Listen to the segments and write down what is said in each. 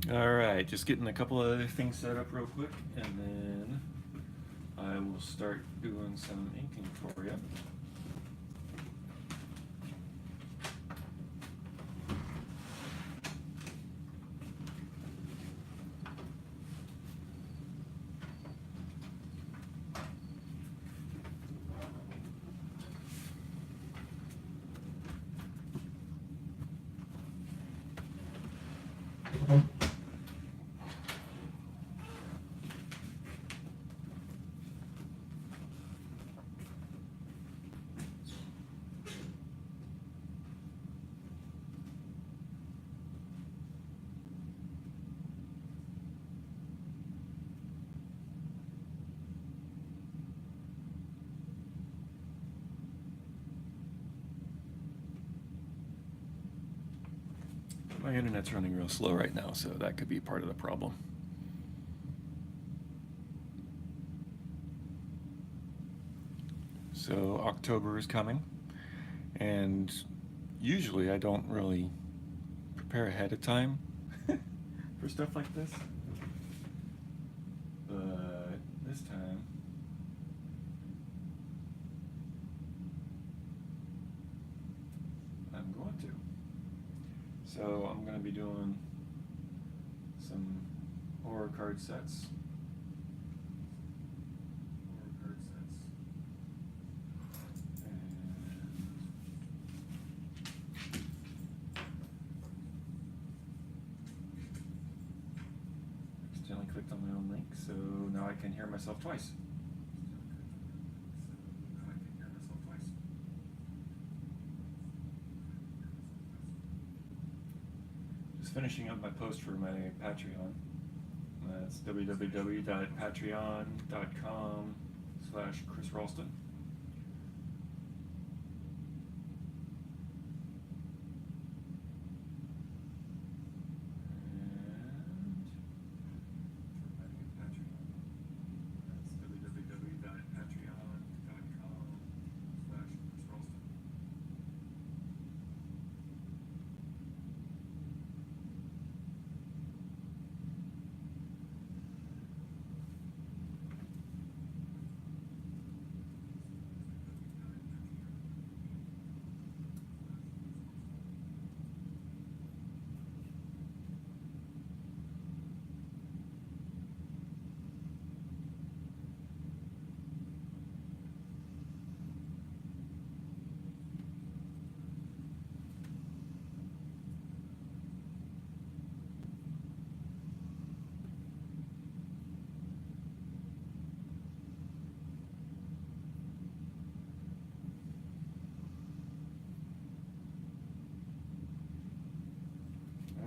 Alright, just getting a couple of other things set up real quick, and then I will start doing some inking for you. My internet's running real slow right now, so that could be part of the problem. So October is coming, and usually I don't really prepare ahead of time for stuff like this, but this time I'm going to. So I'm going to be doing some horror card sets. Accidentally clicked on my own link, so now I can hear myself twice. Just finishing up my post for my Patreon. That's www.patreon.com/Chris Ralston.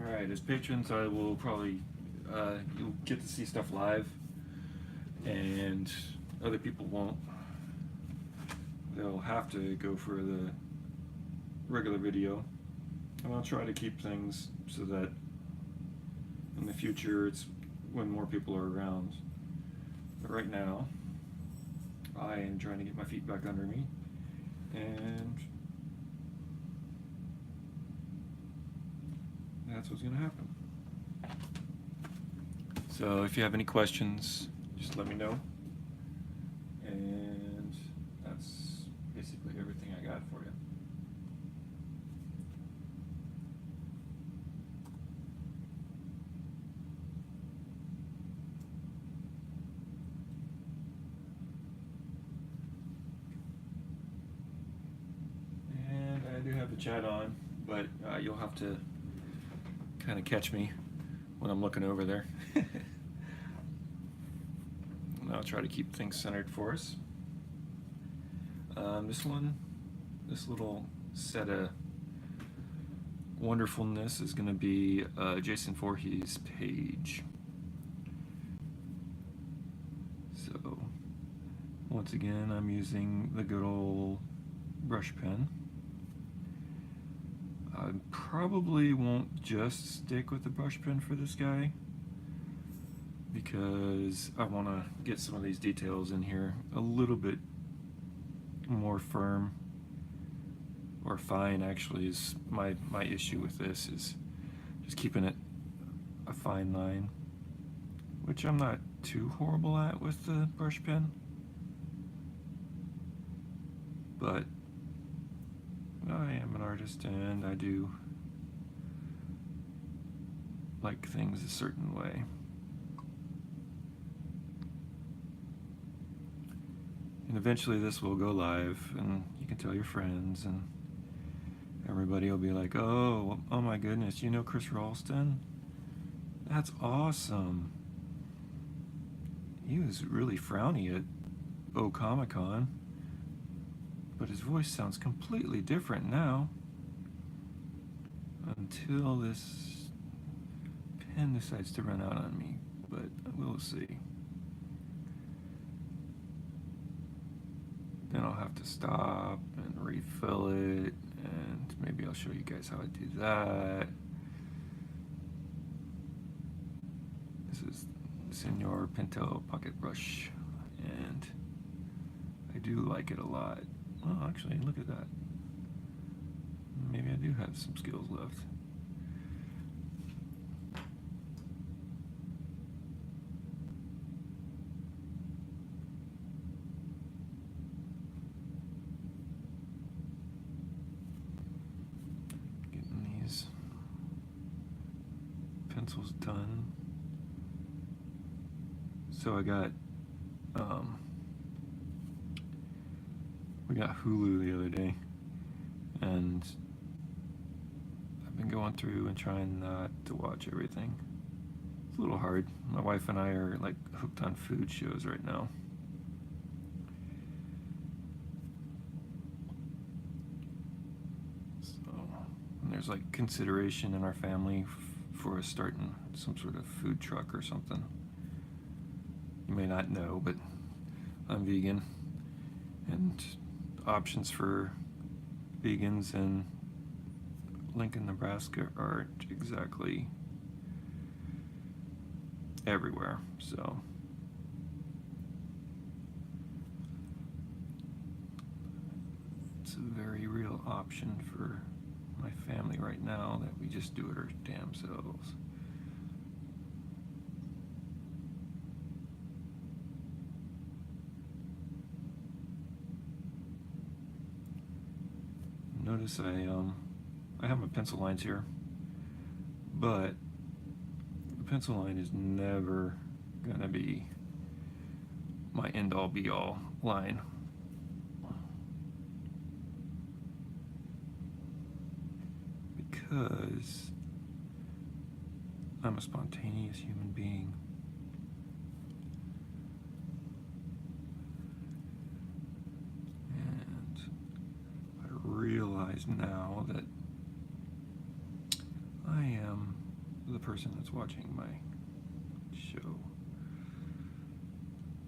Alright, as patrons I will probably, you'll get to see stuff live, and other people won't. They'll have to go for the regular video, and I'll try to keep things so that in the future it's when more people are around. But right now, I am trying to get my feet back under me, and that's what's going to happen. So if you have any questions, just let me know. And that's basically everything I got for you. And I do have the chat on, but you'll have to kind of catch me when I'm looking over there. And I'll try to keep things centered for us. This little set of wonderfulness is going to be Jason Voorhees' page. So once again, I'm using the good old brush pen. I probably won't just stick with the brush pen for this guy, because I want to get some of these details in here a little bit more firm, or fine actually is my issue with this, is just keeping it a fine line, which I'm not too horrible at with the brush pen, but I am an artist and I do like things a certain way. And eventually this will go live and you can tell your friends and everybody will be like, oh my goodness, you know Chris Ralston? That's awesome. He was really frowny at Comic-Con, but his voice sounds completely different now. Until this pen decides to run out on me, but we'll see. Then I'll have to stop and refill it, and maybe I'll show you guys how I do that. This is Senor Pinto pocket brush, and I do like it a lot. Oh, actually, look at that. Maybe I do have some skills left. Getting these pencils done. So I got, we got Hulu the other day, and I've been going through and trying not to watch everything. It's a little hard. My wife and I are like hooked on food shows right now. So, and there's like consideration in our family for us starting some sort of food truck or something. You may not know, but I'm vegan, and options for vegans in Lincoln, Nebraska aren't exactly everywhere, so it's a very real option for my family right now that we just do it our damn selves. Notice I have my pencil lines here, but the pencil line is never gonna be my end-all be-all line. Because I'm a spontaneous human being. Realize now that I am the person that's watching my show.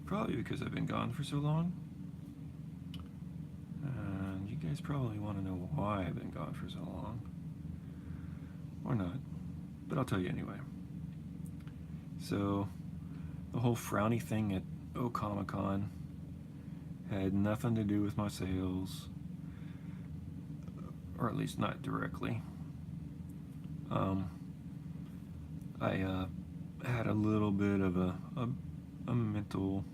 Probably because I've been gone for so long. And you guys probably want to know why I've been gone for so long. Or not. But I'll tell you anyway. So, the whole frowny thing at Comic-Con had nothing to do with my sales. Or at least not directly. I had a little bit of a mental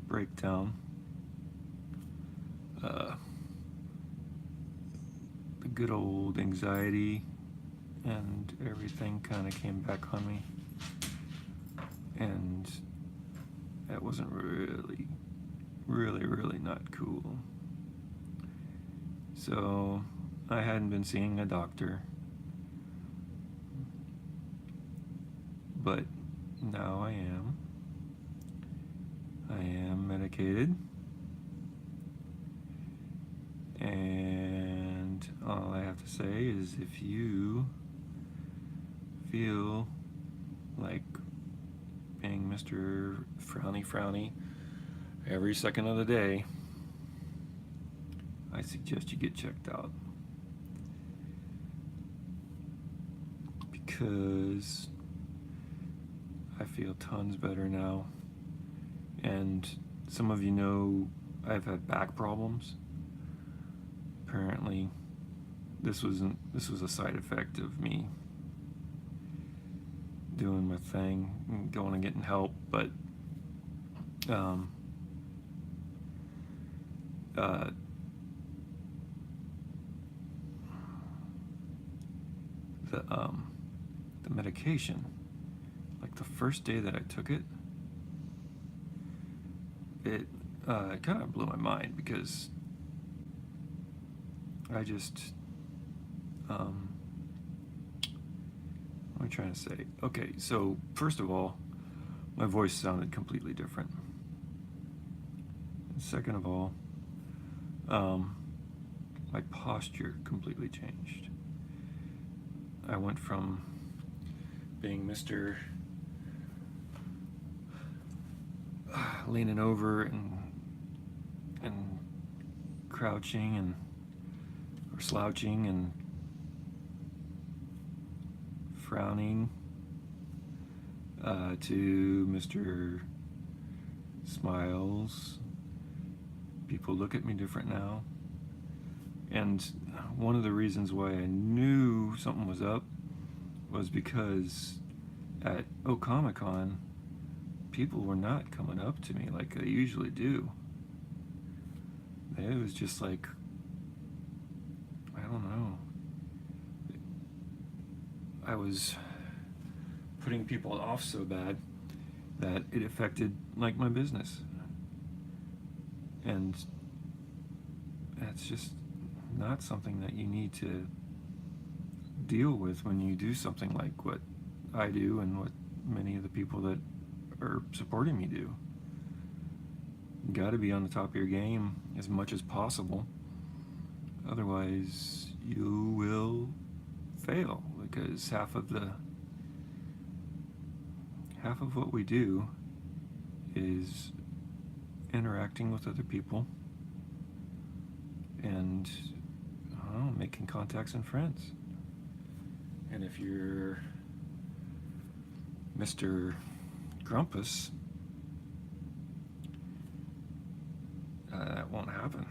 breakdown. The good old anxiety and everything kind of came back on me, and that wasn't really not cool. So I hadn't been seeing a doctor, but now I am. I am medicated, and all I have to say is if you feel like being Mr. Frowny every second of the day, I suggest you get checked out, because I feel tons better now. And some of you know I've had back problems. Apparently this was a side effect of me doing my thing and going and getting help, but the medication, like the first day that I took it, it kind of blew my mind, because I just what am I trying to say? Okay, so first of all, my voice sounded completely different. And second of all, my posture completely changed. I went from being Mr. Leaning over and crouching and or slouching and frowning to Mr. Smiles. People look at me different now. And one of the reasons why I knew something was up was because at Comic-Con, people were not coming up to me like they usually do. It was just like, I don't know. I was putting people off so bad that it affected like my business. And that's just not something that you need to deal with when you do something like what I do and what many of the people that are supporting me do. You got to be on the top of your game as much as possible. Otherwise, you will fail, because half of what we do is interacting with other people and I don't know, making contacts and friends. And if you're Mr. Grumpus, that won't happen.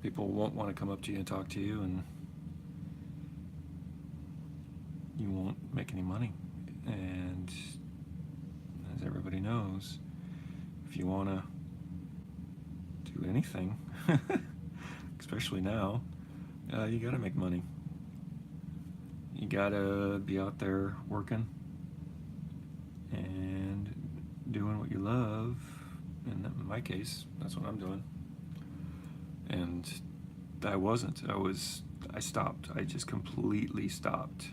People won't want to come up to you and talk to you, and you won't make any money. And as everybody knows, if you want to do anything, especially now, you got to make money. You got to be out there working and doing what you love. And in my case, that's what I'm doing. And I wasn't. I stopped. I just completely stopped.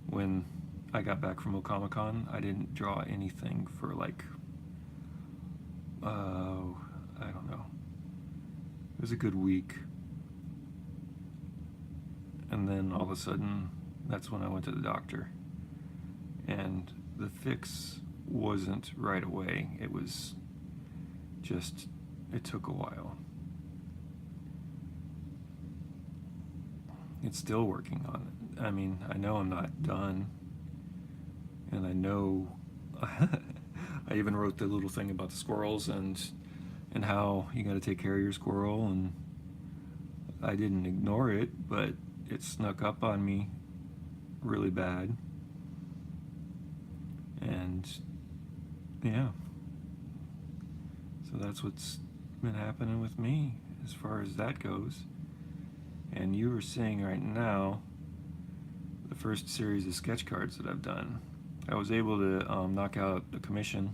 When I got back from Comic-Con, I didn't draw anything for like, I don't know. It was a good week. And then all of a sudden, that's when I went to the doctor. And the fix wasn't right away. It was just, it took a while. It's still working on it. I mean, I know I'm not done. And I know, I even wrote the little thing about the squirrels and how you got to take care of your squirrel. And I didn't ignore it, but it snuck up on me really bad. And yeah, so that's what's been happening with me as far as that goes. And you are seeing right now the first series of sketch cards that I've done. I was able to knock out the commission.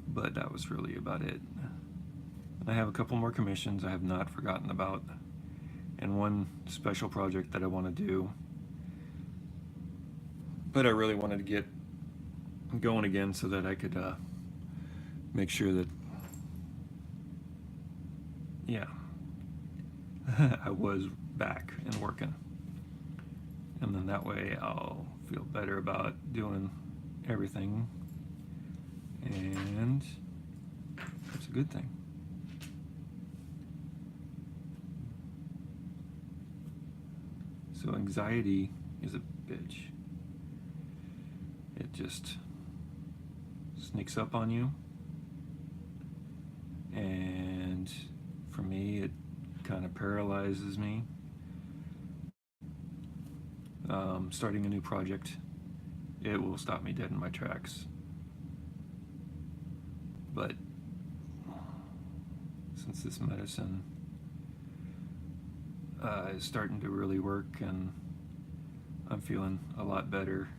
But that was really about it. I have a couple more commissions I have not forgotten about, and one special project that I want to do. But I really wanted to get going again so that I could make sure that, yeah, I was back and working. And then that way I'll feel better about doing everything. And it's a good thing. So anxiety is a bitch. it just sneaks up on you. And for me, it kind of paralyzes me. Starting a new project, it will stop me dead in my tracks. But since this medicine is starting to really work and I'm feeling a lot better,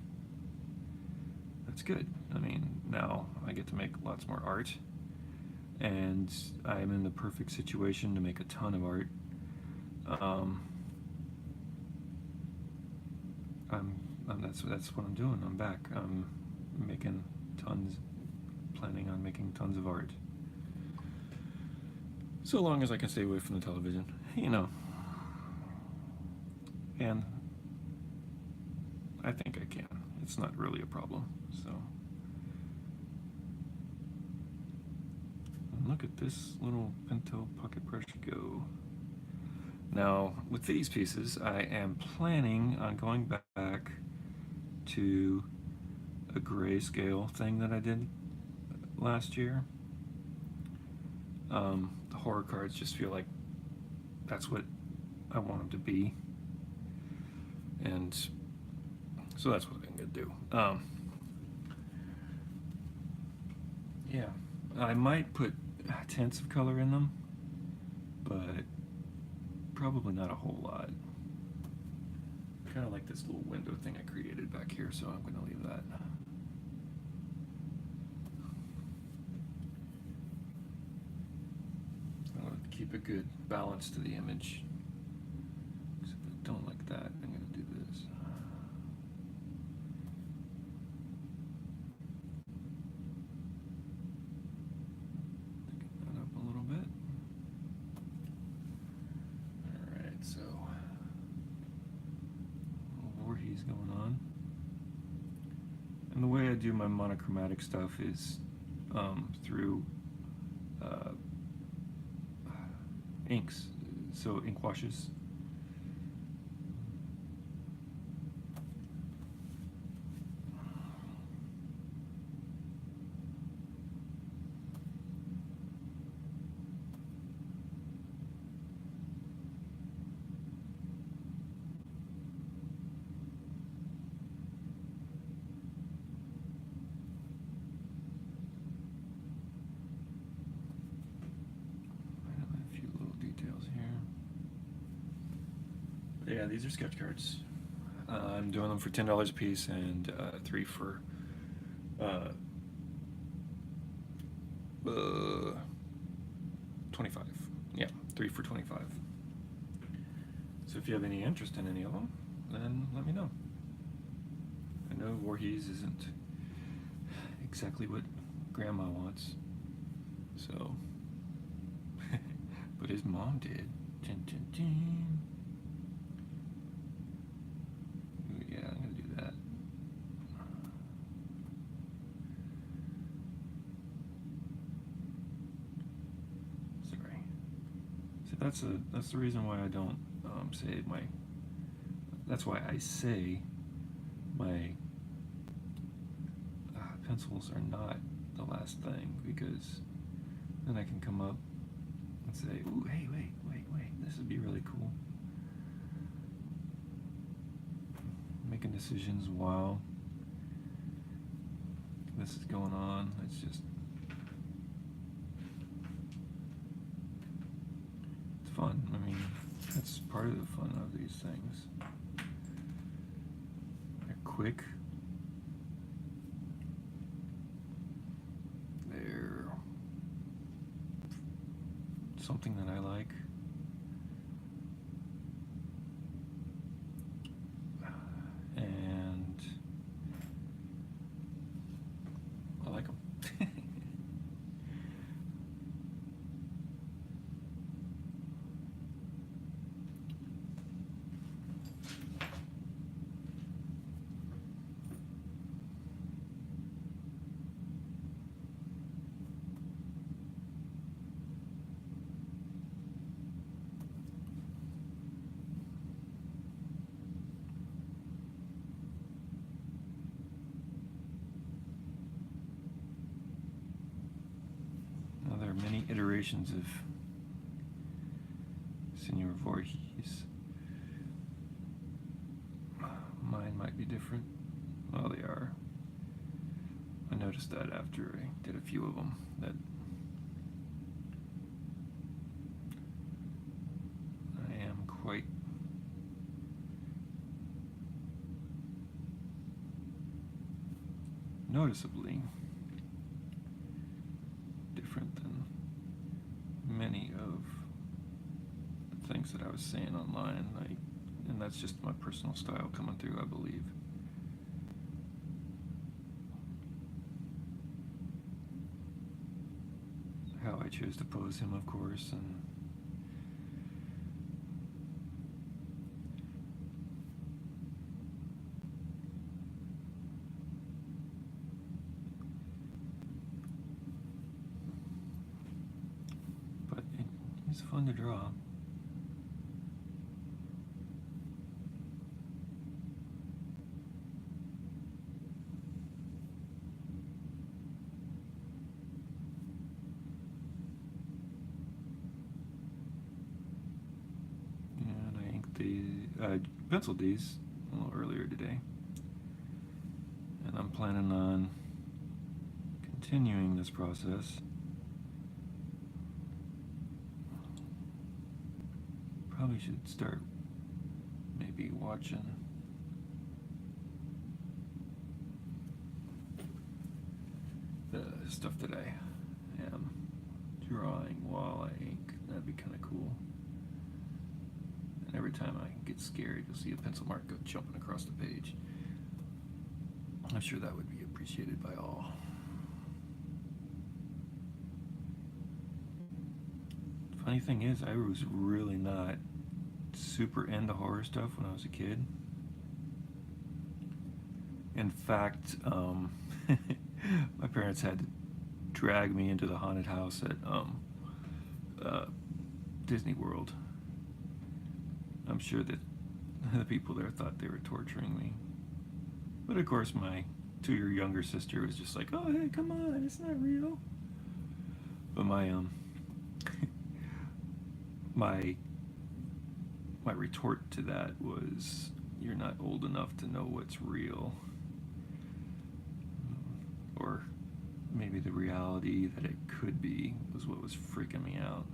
that's good. I mean, now I get to make lots more art, and I'm in the perfect situation to make a ton of art. That's what I'm doing. I'm back. I'm making tons, planning on making tons of art. So long as I can stay away from the television, you know. And I think I can. It's not really a problem. So look at this little Pinto pocket brush go. Now, with these pieces, I am planning on going back to a grayscale thing that I did last year. The horror cards just feel like that's what I want them to be. And so that's what I'm going to do. Yeah, I might put tints of color in them, but probably not a whole lot. Kind of like this little window thing I created back here, so I'm going to leave that. I want to keep a good balance to the image. Except I don't like that. I'm going to do this. Thicken that up a little bit. Alright, so Voorhees going on. And the way I do my monochromatic stuff is through inks, so ink washes. Yeah, these are sketch cards. I'm doing them for $10 a piece and 3 for 25. Yeah, 3 for 25. So if you have any interest in any of them, then let me know. I know Voorhees isn't exactly what Grandma wants, so but his mom did. Dun, dun, dun. Yeah, I'm gonna do that. Sorry. So that's the reason why I don't say my. That's why I say my pencils are not the last thing, because then I can come up and say, ooh, hey, wait, this would be really cool. Making decisions while this is going on, it's just, it's fun. I mean, that's part of the fun of these things. They're quick. They're something that I like. And I like them. iterations of Senor Voorhees. Mine might be different. Well, they are. I noticed that after I did a few of them, that I am quite noticeably different than many of the things that I was saying online. And that's just my personal style coming through, I believe. How I chose to pose him, of course, and but he's fun to draw. I penciled these a little earlier today, and I'm planning on continuing this process. Probably should start maybe watching the stuff that I am drawing while I ink. That'd be kind of cool. And every time I get scared, you'll see a pencil mark go jumping across the page. I'm sure that would be appreciated by all. Funny thing is, I was really not super into horror stuff when I was a kid. In fact, my parents had to drag me into the haunted house at Disney World. I'm sure that the people there thought they were torturing me. But of course, my 2-year younger sister was just like, "Oh, hey, come on, it's not real." But my my retort to that was, "You're not old enough to know what's real." Or maybe the reality that it could be was what was freaking me out.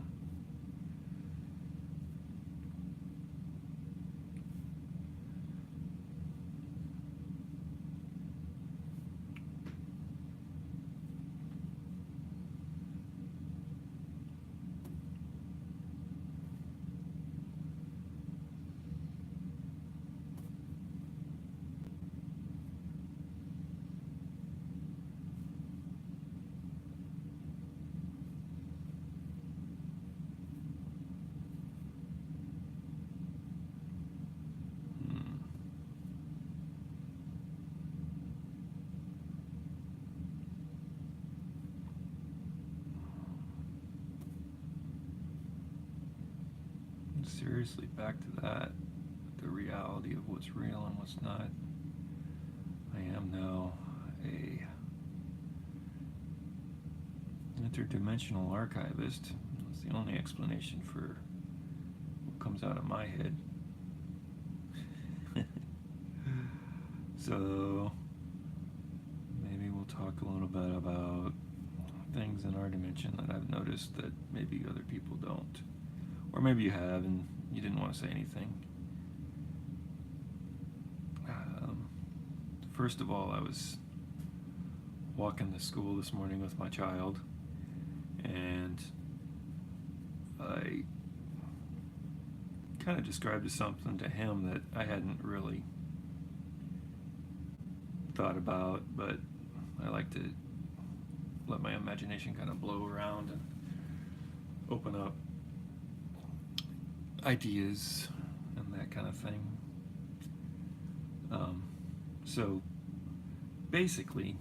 Seriously, back to that, the reality of what's real and what's not. I am now a interdimensional archivist. That's the only explanation for what comes out of my head. So maybe we'll talk a little bit about things in our dimension that I've noticed that maybe other people don't. Or maybe you have and you didn't want to say anything. First of all, I was walking to school this morning with my child, and I kind of described something to him that I hadn't really thought about, but I like to let my imagination kind of blow around and open up ideas and that kind of thing. So basically,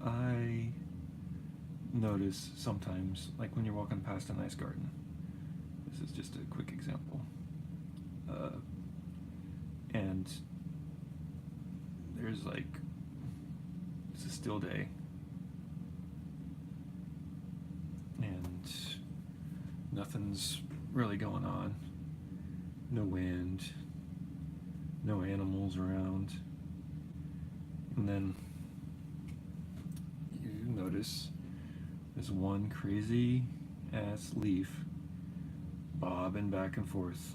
I notice sometimes, like when you're walking past a nice garden, this is just a quick example, and there's like, it's a still day, nothing's really going on. No wind, no animals around. And then you notice there's one crazy ass leaf bobbing back and forth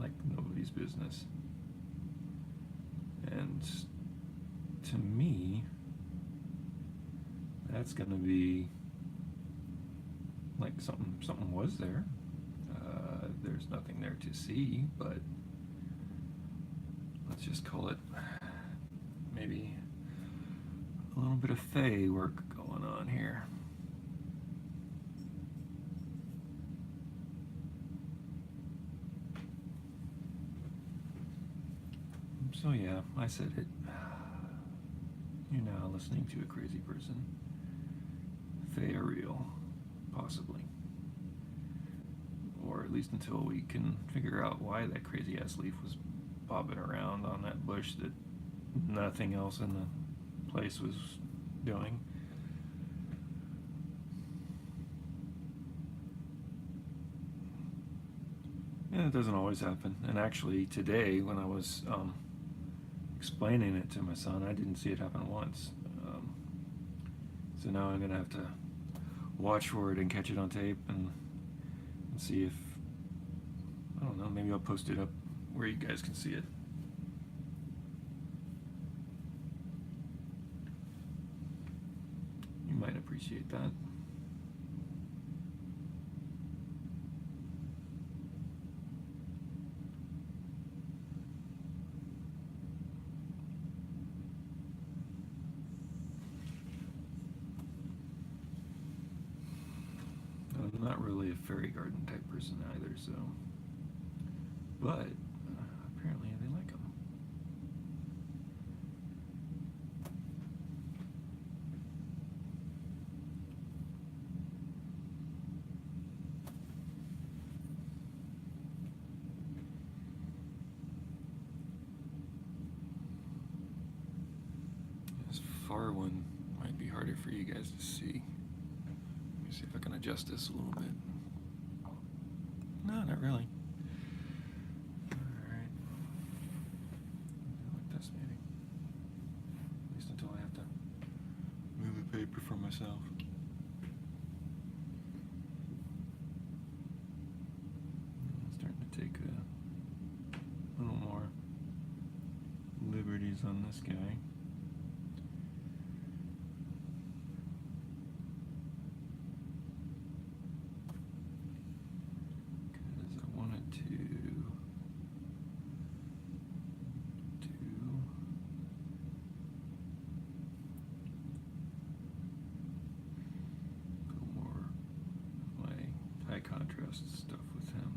like nobody's business. And to me, that's gonna be like something was there. There's nothing there to see, but let's just call it maybe a little bit of fae work going on here. So yeah, I said it. You're now listening to a crazy person. Fae are real, possibly. Or at least until we can figure out why that crazy ass leaf was bobbing around on that bush that nothing else in the place was doing. And it doesn't always happen. And actually today when I was explaining it to my son, I didn't see it happen once. So now I'm going to have to watch for it and catch it on tape and see if, I don't know, maybe I'll post it up where you guys can see it. You might appreciate that. I'm not really a fairy garden type person either, so. But apparently they like them. This far one might be harder for you guys to see. Let me see if I can adjust this a little bit. No, not really. Alright. Like this maybe. At least until I have to move the paper for myself. I'm starting to take a little more liberties on this guy. Contrast stuff with him.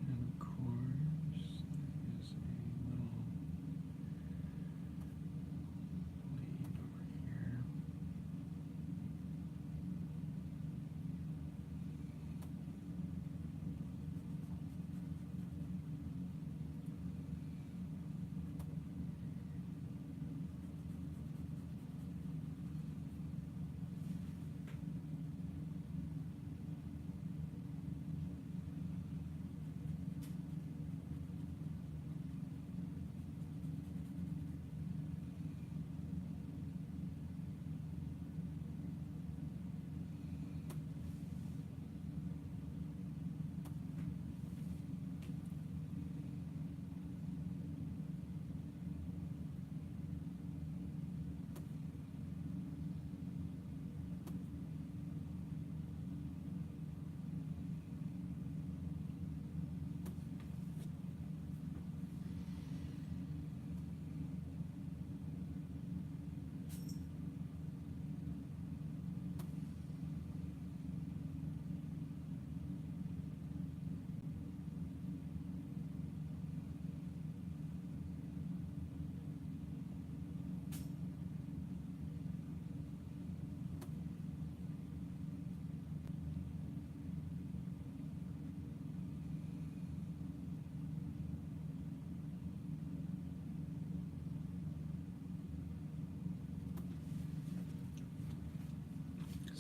And of course, there is a little lead over here.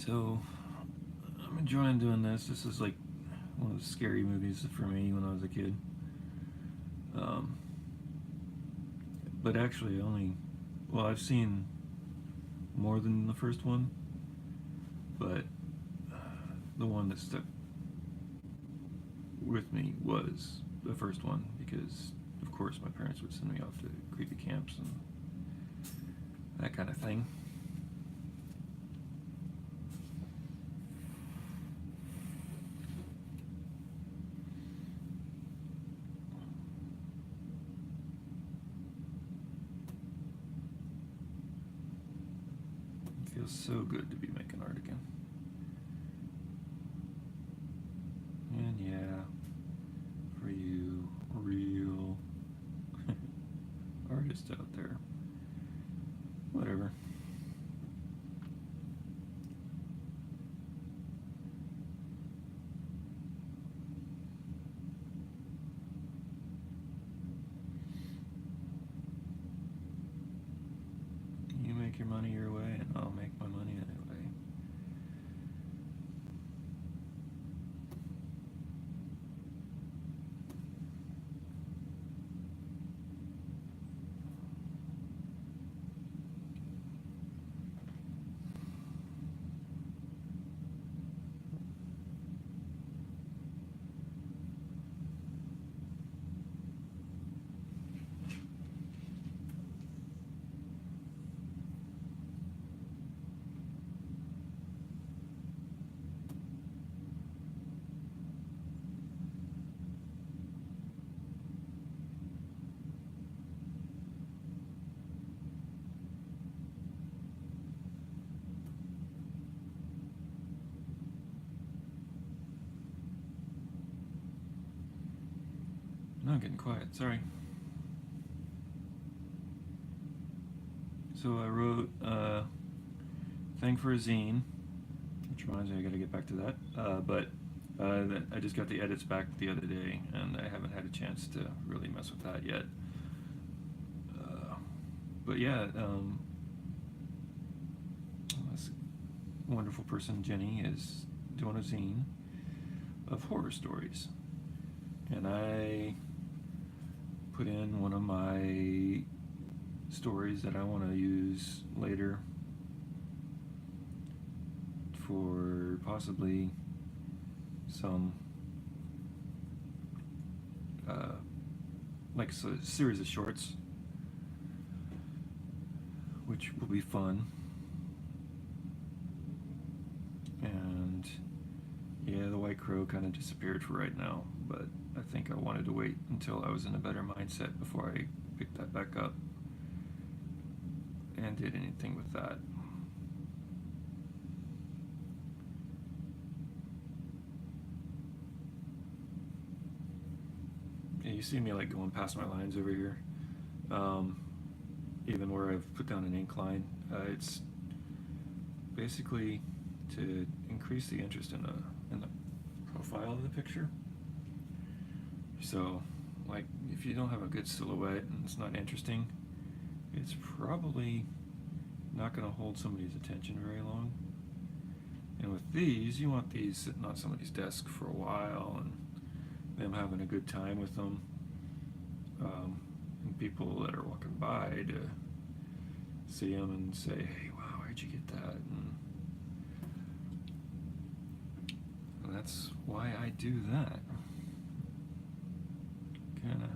So I'm enjoying doing this. This is like one of the scary movies for me when I was a kid. But actually, I've seen more than the first one, but the one that stuck with me was the first one because, of course, my parents would send me off to creepy camps and that kind of thing. It feels so good to be making art again. And yeah, for you real artists out there, whatever. You make your money your way, and I'll make my money anyway. No, I'm getting quiet, sorry. So I wrote a thing for a zine, which reminds me I gotta get back to that. But I just got the edits back the other day, and I haven't had a chance to really mess with that yet. But yeah, this wonderful person, Jenny, is doing a zine of horror stories. And I put in one of my stories that I want to use later for possibly some like a series of shorts, which will be fun. And yeah, the White Crow kind of disappeared for right now, but I think I wanted to wait until I was in a better mindset before I picked that back up and did anything with that. Yeah, you see me like going past my lines over here, even where I've put down an ink line. It's basically to increase the interest in the profile of the picture. So, like, if you don't have a good silhouette and it's not interesting, it's probably not going to hold somebody's attention very long. And with these, you want these sitting on somebody's desk for a while and them having a good time with them. And people that are walking by to see them and say, hey, wow, where'd you get that? And that's why I do that. Kind of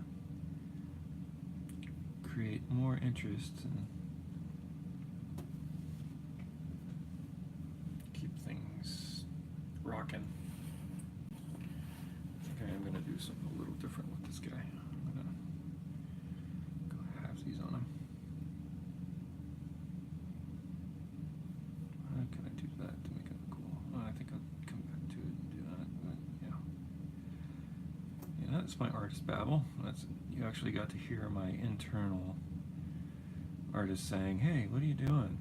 create more interest and keep things rocking. Okay, I'm gonna do something a little different with this guy. I'm gonna go halvesies on him. How can I do that to make it cool? Oh, I think I'll come back to it and do that, but yeah. Yeah, that's my artist babble. You actually got to hear my internal artist saying, hey, what are you doing?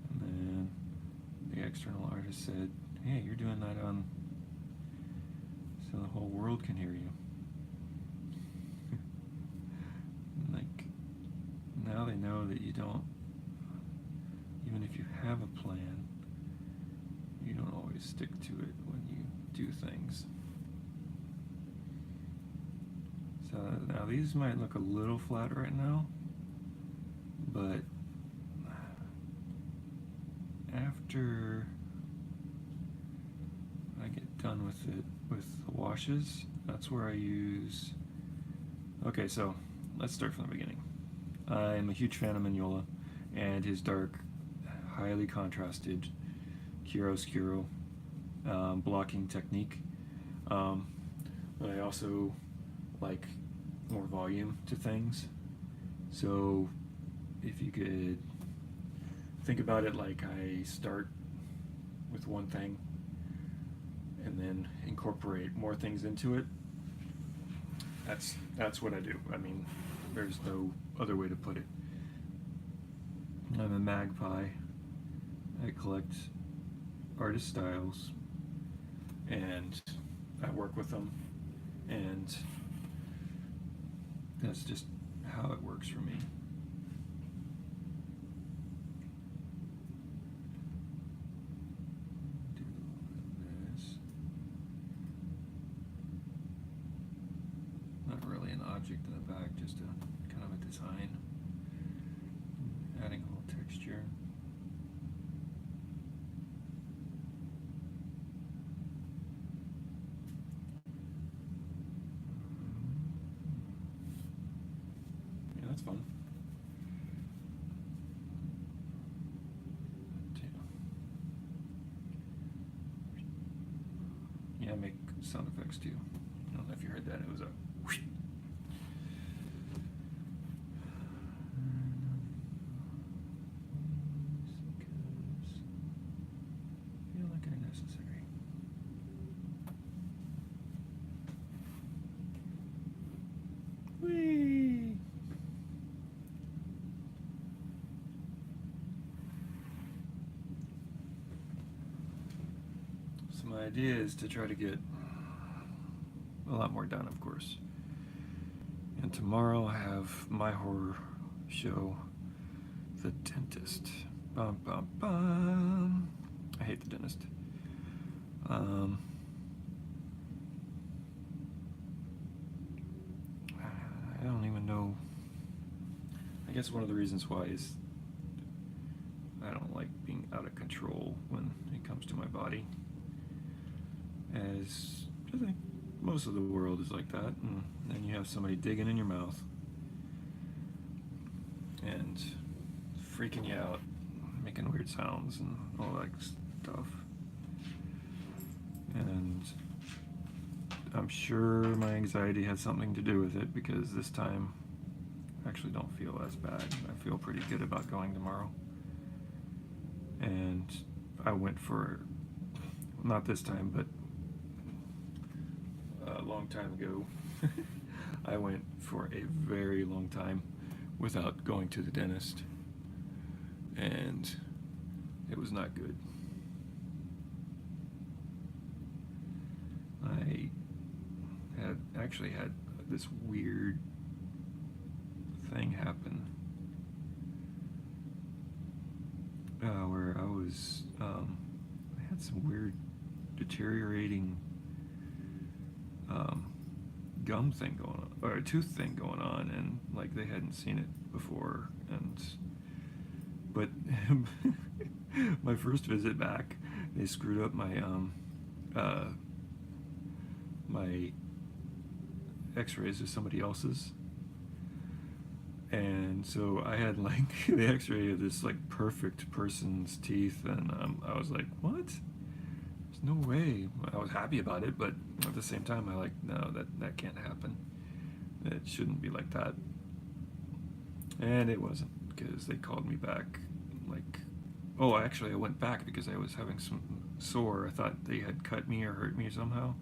And then the external artist said, hey, you're doing that on so the whole world can hear you. Like, now they know that you don't, even if you have a plan, always stick to it when you do things. So now these might look a little flat right now, but after I get done with it with the washes, that's where I use. Okay, so let's start from the beginning. I'm a huge fan of Mignola and his dark, highly contrasted chiaroscuro blocking technique. But I also like more volume to things. So if you could think about it like I start with one thing and then incorporate more things into it, that's what I do. I mean, there's no other way to put it. I'm a magpie. I collect artist styles and I work with them, and that's just how it works for me. Do this. Not really an object in the back, just a kind of a design. Adding a little texture. Yeah, that's fun. Yeah, I make sound effects too. I don't know if you heard that. It was a whoosh. Feel like they're necessary. Whee! So my idea is to try to get a lot more done, of course. And tomorrow I have my horror show, The Dentist. Bum, bum, bum. I hate the dentist. I don't even know. I guess one of the reasons why is I don't like being out of control when it comes to my body. As I think most of the world is like that, and then you have somebody digging in your mouth and freaking you out, making weird sounds and all that stuff. And I'm sure my anxiety has something to do with it, because this time I actually don't feel as bad. I feel pretty good about going tomorrow. And I went for, not this time, but a long time ago, I went for a very long time without going to the dentist, and it was not good. I had actually had this weird thing happen where I had some weird deteriorating gum thing going on, or a tooth thing going on, and like they hadn't seen it before. But my first visit back, they screwed up my my x-rays of somebody else's, and so I had like the x-ray of this like perfect person's teeth, and I was like, what? There's no way. I was happy about it, but at the same time I like, no, that can't happen. It shouldn't be like that. And it wasn't, because they called me back like, oh, actually I went back because I was having some sore. I thought they had cut me or hurt me somehow.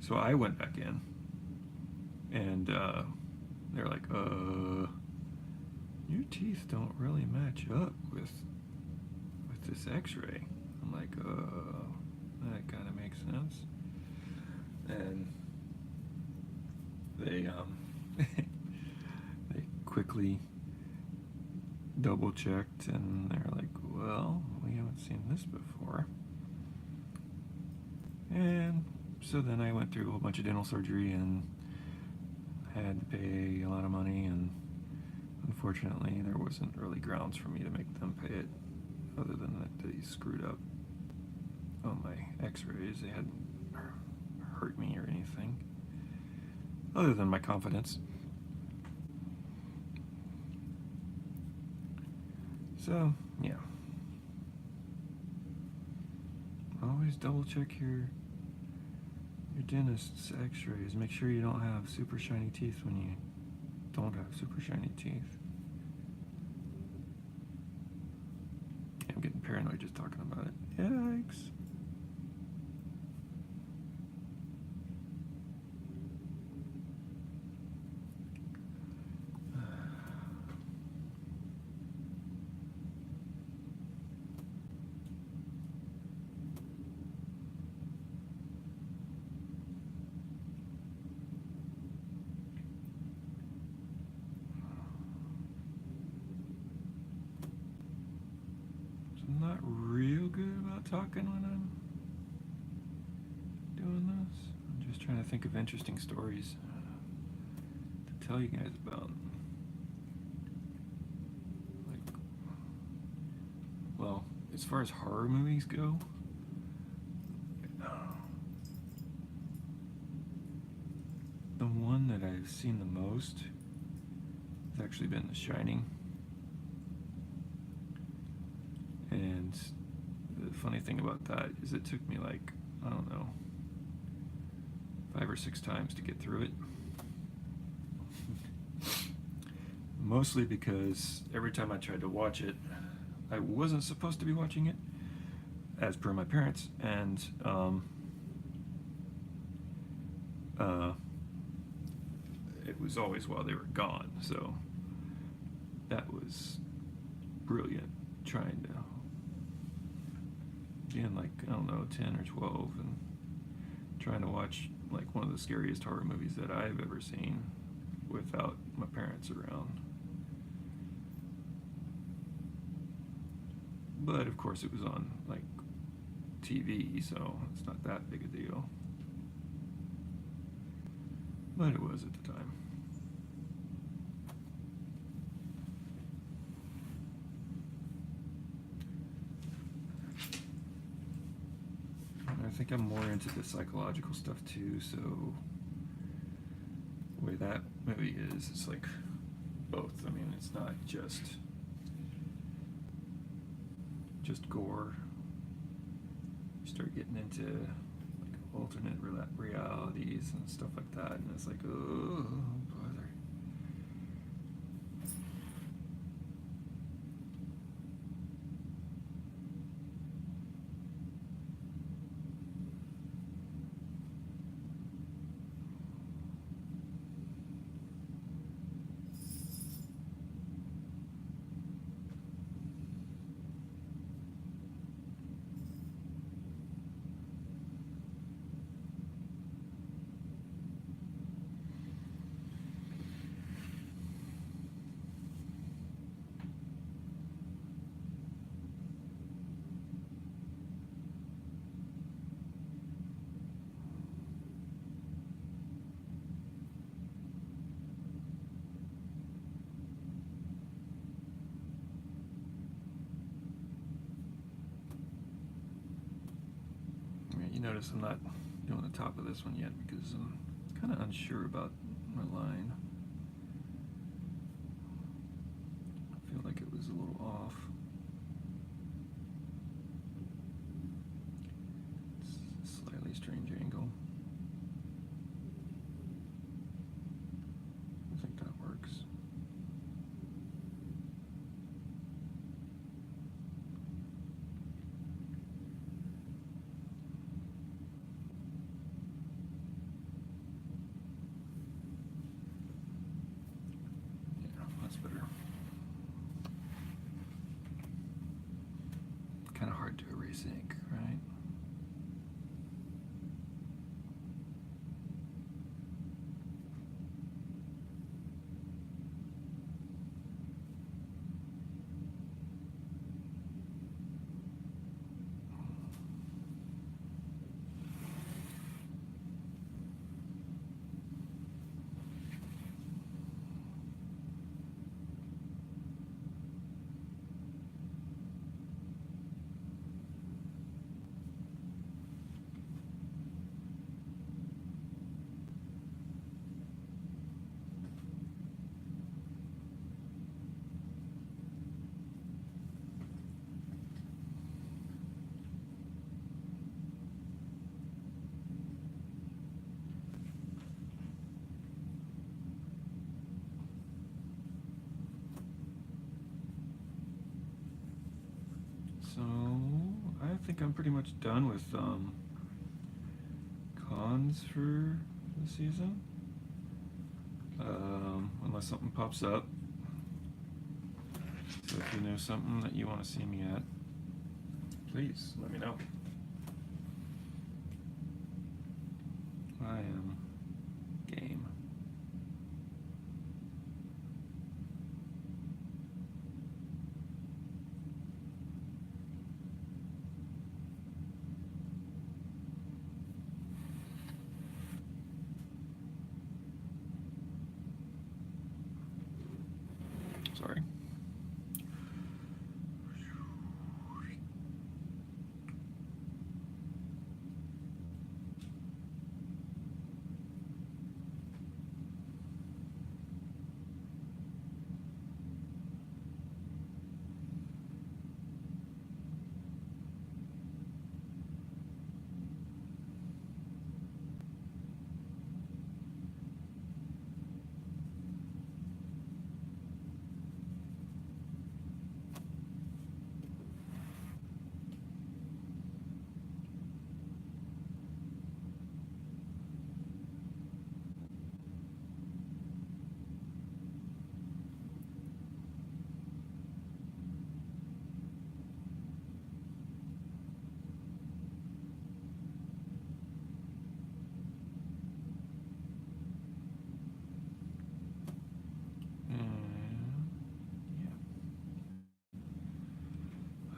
So I went back in, and they're like, your teeth don't really match up with this x-ray. I'm like, that kind of makes sense. And they they quickly double checked, and they're like, well, we haven't seen this before. And so then I went through a whole bunch of dental surgery and had to pay a lot of money, and unfortunately there wasn't really grounds for me to make them pay it, other than that they screwed up on my x-rays. They hadn't hurt me or anything, other than my confidence. So, yeah. Always double check your dentist's x-rays. Make sure you don't have super shiny teeth when you don't have super shiny teeth. I'm getting paranoid just talking about it. Yikes. I'm not real good about talking when I'm doing this. I'm just trying to think of interesting stories to tell you guys about. Like, well, as far as horror movies go, the one that I've seen the most has actually been The Shining. And the funny thing about that is it took me like, I don't know, 5 or 6 times to get through it. Mostly because every time I tried to watch it, I wasn't supposed to be watching it, as per my parents, and it was always while they were gone, so that was brilliant, trying to being like, I don't know, 10 or 12 and trying to watch like one of the scariest horror movies that I've ever seen without my parents around. But of course it was on like TV, so it's not that big a deal. But it was at the time. I think I'm more into the psychological stuff too, so the way that movie is, it's like both. I mean, it's not just gore. You start getting into like alternate realities and stuff like that, and it's like, oh bother. You notice I'm not doing the top of this one yet because I'm kind of unsure about my line. I feel like it was a little off. It's a slightly strange angle. I think that works. think I'm pretty much done with cons for the season. Unless something pops up. So if you know something that you want to see me at, please let me know. I am game. Sorry.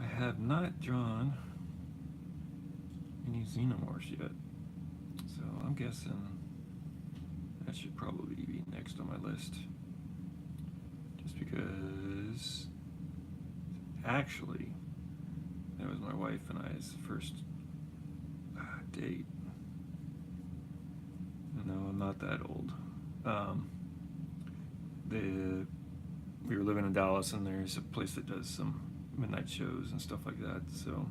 I have not drawn any Xenomorphs yet, so I'm guessing that should probably be next on my list. Just because, actually, that was my wife and I's first date. No, I'm not that old. We were living in Dallas, and there's a place that does some midnight shows and stuff like that. So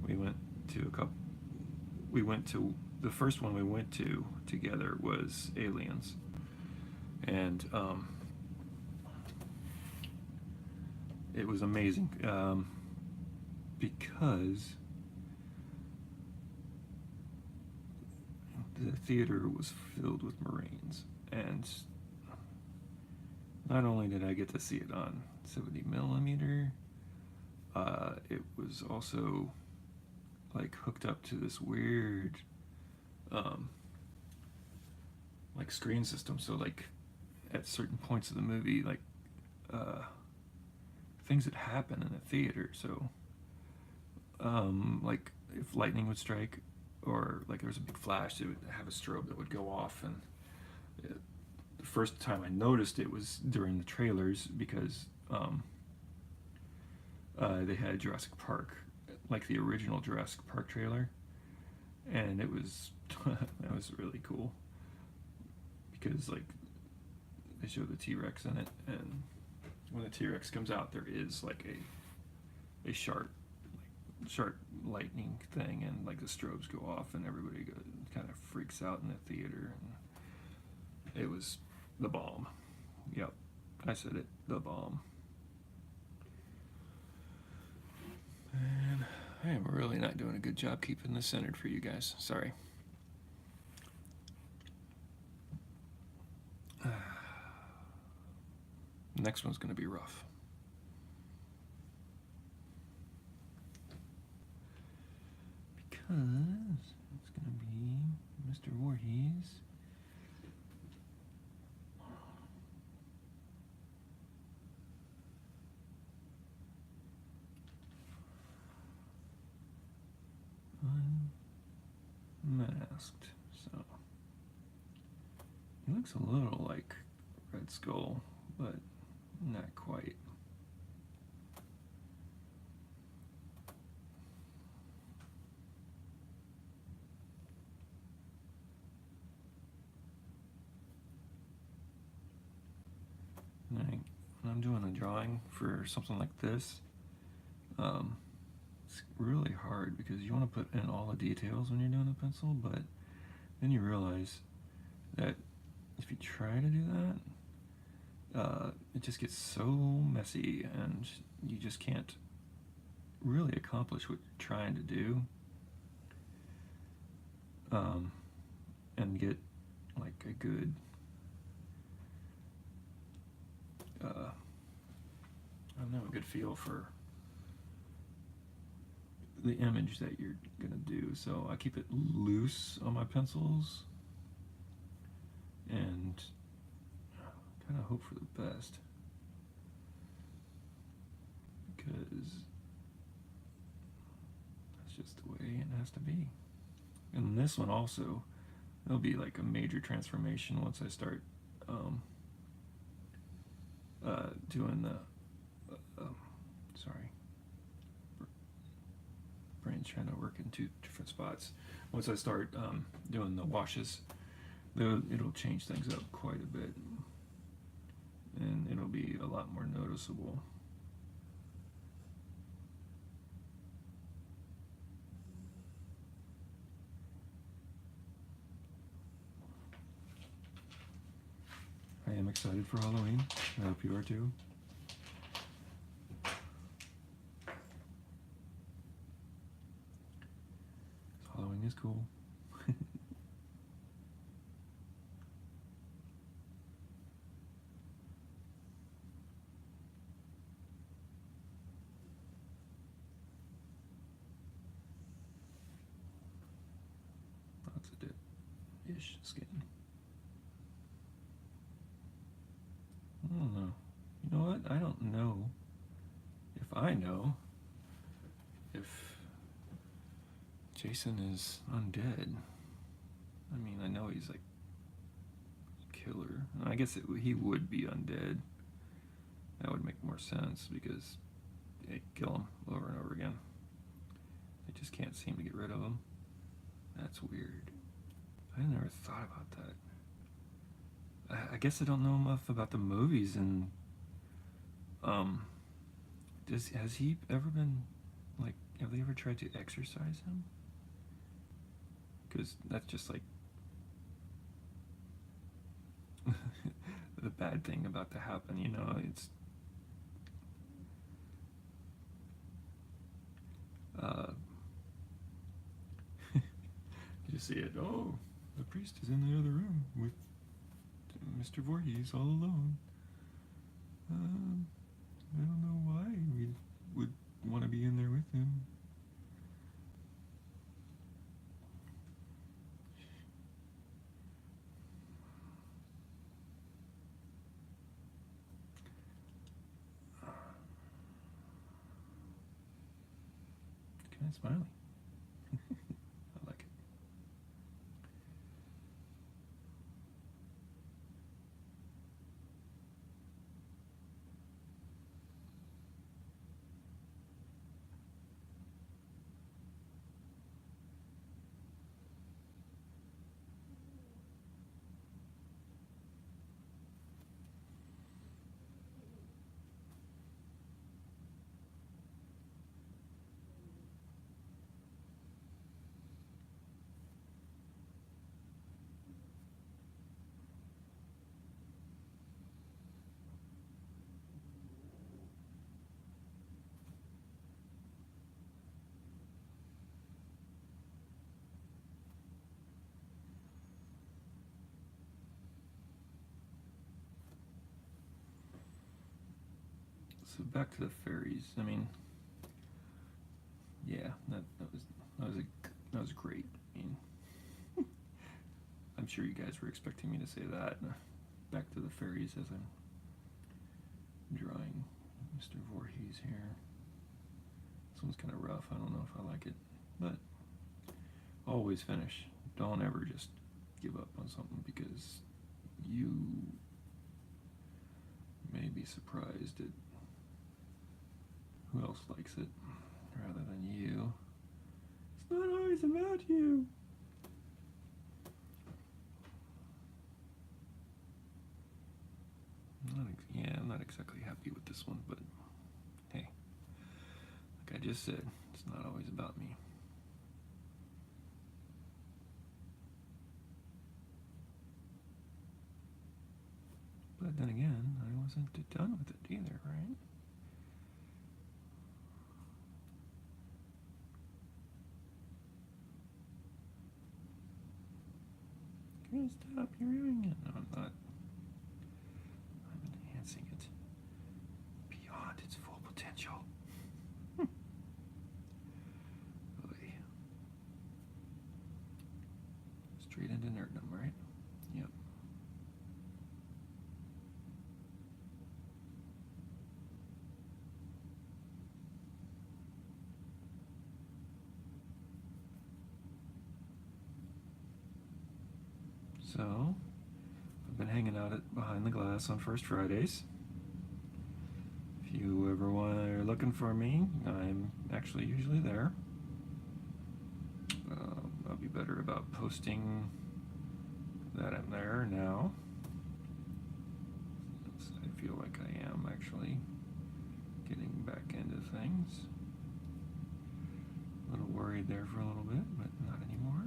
we went to a couple. We went to the first one we went to together was Aliens, and it was amazing because the theater was filled with Marines, and not only did I get to see it on 70 millimeter, it was also like hooked up to this weird like screen system. So like at certain points of the movie, like things that happen in a theater. So like if lightning would strike, or like there was a big flash, it would have a strobe that would go off. And the first time I noticed it was during the trailers, because they had Jurassic Park, like the original Jurassic Park trailer, and it was that was really cool, because like they show the T-Rex in it, and when the T-Rex comes out, there is like a sharp lightning thing, and like the strobes go off, and everybody kind of freaks out in the theater, and it was the bomb. Yep, I said it, the bomb. And I am really not doing a good job keeping this centered for you guys. Sorry. Next one's going to be rough. Because it's going to be Mr. Voorhees. Unmasked. So he looks a little like Red Skull, but not quite. When I'm doing a drawing for something like this, it's really hard, because you want to put in all the details when you're doing a pencil, but then you realize that if you try to do that, it just gets so messy, and you just can't really accomplish what you're trying to do, and get like a good I don't know, a good feel for the image that you're gonna do. So I keep it loose on my pencils and kind of hope for the best, because that's just the way it has to be. And this one also, there'll be like a major transformation once I start doing the sorry, brain's trying to work in two different spots. Once I start doing the washes, it'll change things up quite a bit, and it'll be a lot more noticeable. I am excited for Halloween. I hope you are too. Halloween is cool. Lots of ish skin. I don't know. You know what? I don't know if I know if Jason is undead. I mean, I know he's like a killer. I guess he would be undead. That would make more sense because they kill him over and over again. They just can't seem to get rid of him. That's weird. I never thought about that. I guess I don't know enough about the movies, and has he ever been, like, have they ever tried to exorcise him? Because that's just like the bad thing about to happen, you know. It's you see it. Oh, the priest is in the other room with Mr. Voorhees all alone. I don't know why we would want to be in there with him. Kind of smiling. I like it. So back to the fairies. I mean, yeah, that was great. I mean, I'm sure you guys were expecting me to say that. Back to the fairies as I'm drawing Mr. Voorhees here. This one's kind of rough. I don't know if I like it, but always finish. Don't ever just give up on something, because you may be surprised at who else likes it rather than you. It's not always about you. I'm not exactly happy with this one, but hey, like I just said, it's not always about me. But then again, I wasn't done with it either, right? You're gonna stop. You're ruining it. No, I'm not. I'm enhancing it beyond its full potential. Oy. Straight into nerddom, right? Yep. So, I've been hanging out behind the glass on First Fridays. If you ever are looking for me, I'm actually usually there. I'll be better about posting that I'm there now. I feel like I am actually getting back into things. A little worried there for a little bit, but not anymore.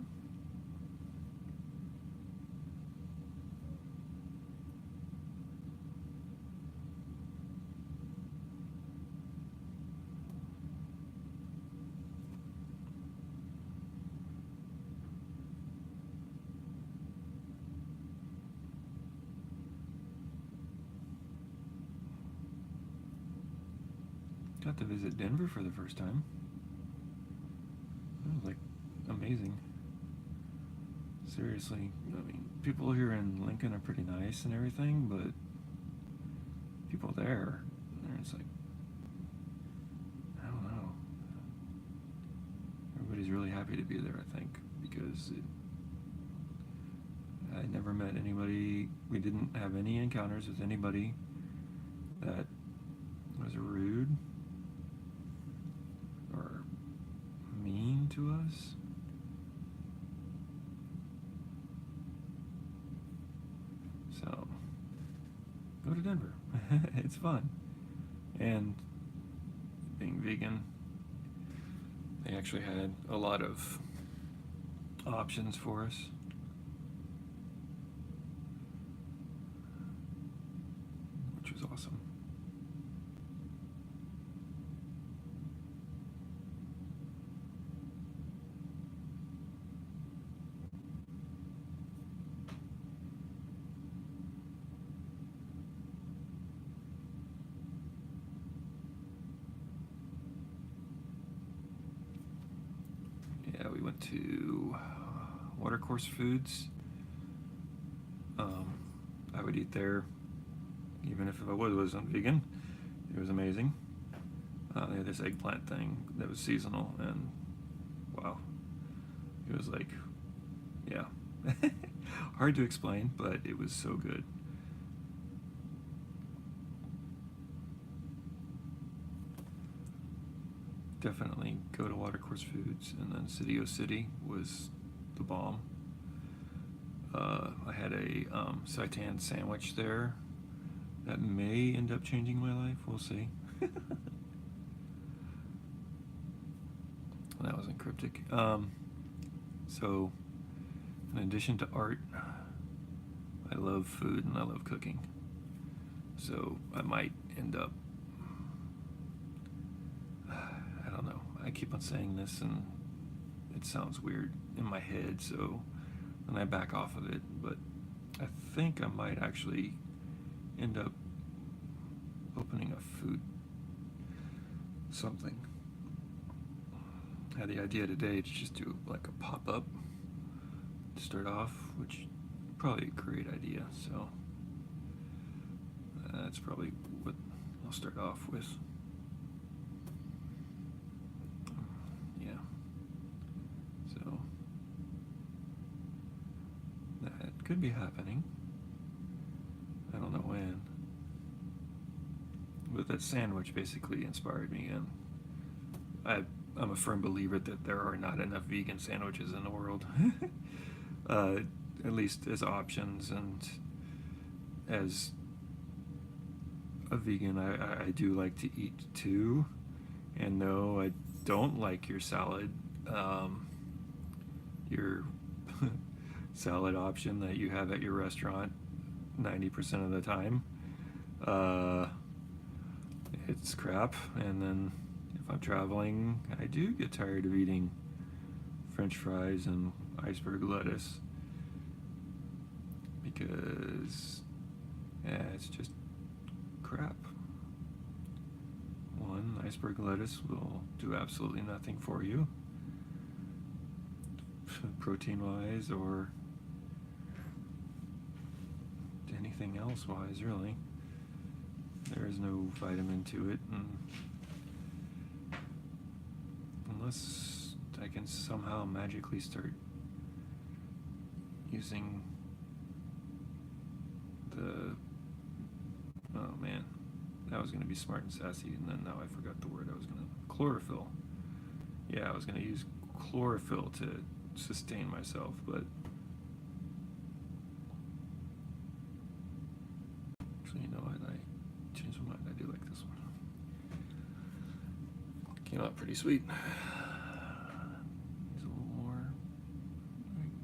Got to visit Denver for the first time. It was like amazing. Seriously, I mean, people here in Lincoln are pretty nice and everything, but people there, it's like, I don't know. Everybody's really happy to be there, I think, because I never met anybody, we didn't have any encounters with anybody that was rude or mean to us. So, go to Denver. It's fun. And being vegan, they actually had a lot of options for us. Which was awesome. Yeah, we went to Watercourse Foods. I would eat there even if I wasn't vegan. It was amazing. They had this eggplant thing that was seasonal, and wow, it was like, yeah, hard to explain, but it was so good. Definitely go to Watercourse Foods, and then City O City was the bomb. I had a seitan sandwich there that may end up changing my life. We'll see. That wasn't cryptic. So, in addition to art, I love food and I love cooking. So I might end up, I don't know, I keep on saying this and it sounds weird in my head, so then I back off of it, but I think I might actually end up opening a food something. I had the idea today to just do like a pop-up to start off, which is probably a great idea, so that's probably what I'll start off with. Yeah. So that could be happening. I don't know when. But that sandwich basically inspired me, and I'm a firm believer that there are not enough vegan sandwiches in the world. At least as options, and as a vegan, I do like to eat too. And no, I don't like your salad, your salad option that you have at your restaurant 90% of the time. It's crap. And then if I'm traveling, I do get tired of eating French fries and iceberg lettuce. because, yeah, it's just crap. One, iceberg lettuce will do absolutely nothing for you, protein-wise or anything else-wise, really. There is no vitamin to it, and unless I can somehow magically start using the, oh man, that was going to be smart and sassy, and then now I forgot the word I was going to, chlorophyll. Yeah, I was going to use chlorophyll to sustain myself, but actually, you know what, I changed my mind. I do like this one. Came out pretty sweet. Needs a little more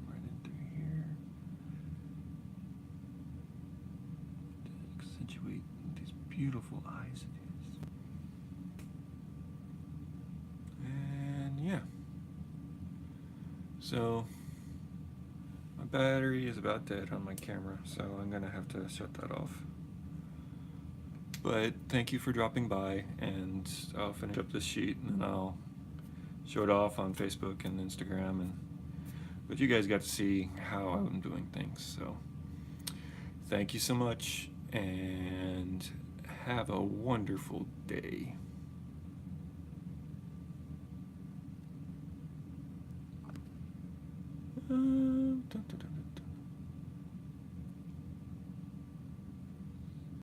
right in through here to accentuate these beautiful eyes of his. And yeah. So my battery is about dead on my camera, so I'm gonna have to shut that off. But thank you for dropping by, and I'll finish up this sheet and then I'll show it off on Facebook and Instagram, but you guys got to see how I'm doing things. So thank you so much, and have a wonderful day. Dun, dun, dun.